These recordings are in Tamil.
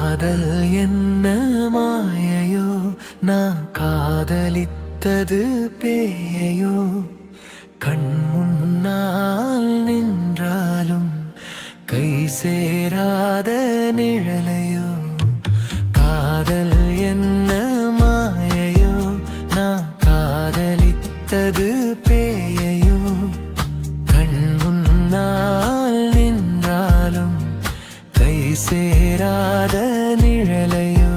காதல் என்ன மாயையோ, நான் காதலித்தது பேயையோ, கண் முன்னால் நின்றாலும் கை சேராத நிழலையோ. காதல் என்ன மாயையோ, நான் காதலித்தது பேயையோ, கண் முன்னால் நின்றாலும் கை சேராத நிழலையோ.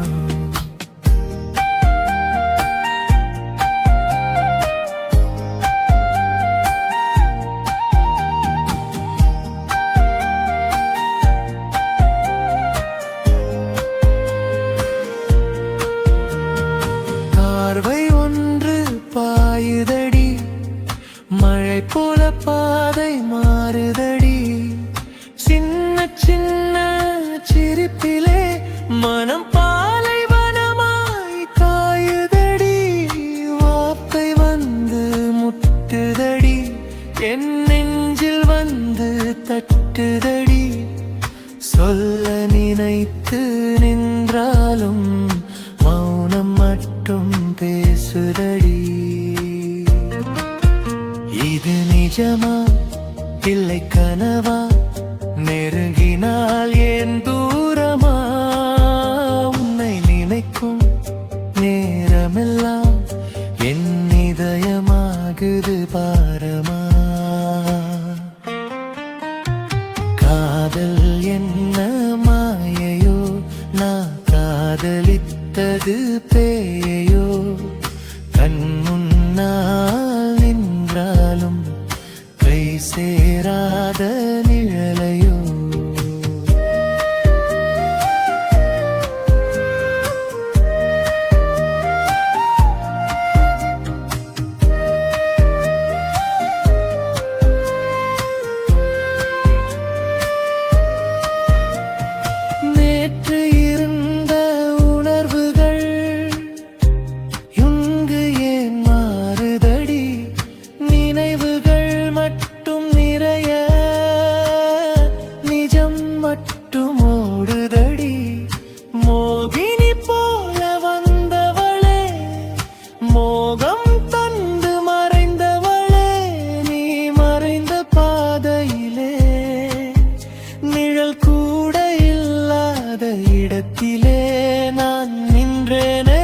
பார்வை ஒன்று பாயுதடி, மழை போல பாதை மாறுதடி, சின்ன சின்ன சிரிப்பிலே மனம் பாலைவனமாய் காயுதடி. வார்த்தை வந்து முட்டுதடி, என் நெஞ்சில் வந்து தட்டுதடி, சொல்ல நினைத்து நின்றாலும் மௌனம் மட்டும் பேசுதடி. இது நிஜமா இல்லை கனவா, நெருங்கினால் ஏன் தூரமா, உன்னை நினைக்கும் நேரமெல்லாம் என் இதயமாகுது பாரமா. காதல் என்ன மாயையோ, நான் காதலித்தது பேயையோ, கண் முன்னால் நின்றாலும் கை சேராத நிழலையோ. நேற்று இருந்த உணர்வுகள் இங்கு ஏன் மாறுதடி, நினைவுகள் மட்டும் நிறைய நிஜம் மட்டும் ஓடுதடி. மோகினி போல வந்தவளே, மோகம் தந்து மறைந்தவளே, நீ மறைந்த பாதையிலே நிழல் கூட இல்லாத இடத்திலே நான் நின்றேனே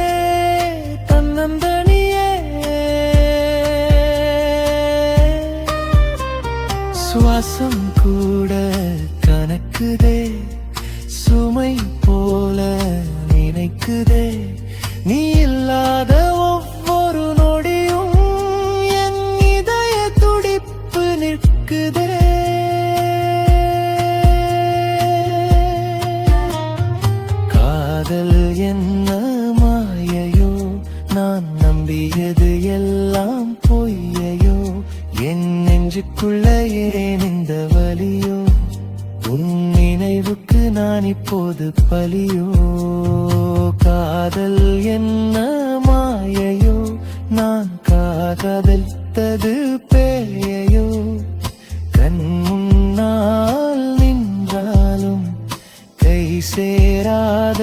தன்னந்தனியே. சுவாசம் கூட கணக்குதே, சுமை போல நினைக்குதே, நீ இல்லாத ஒவ்வொரு நொடியும் என் இதய துடிப்பு நிற்குதே. காதல் என்ன மாயையோ, நான் நம்பியது எல்லாம் பொய்யையோ, என் நெஞ்சுக்குள்ள ஏன் இந்த வலியோ, உன் நினைவுக்கு நான் இப்போது பலியோ. காதல் என்ன மாயையோ, நான் காதலித்தது பேயையோ, கண் முன்னால் நின்றாலும் கை சேராத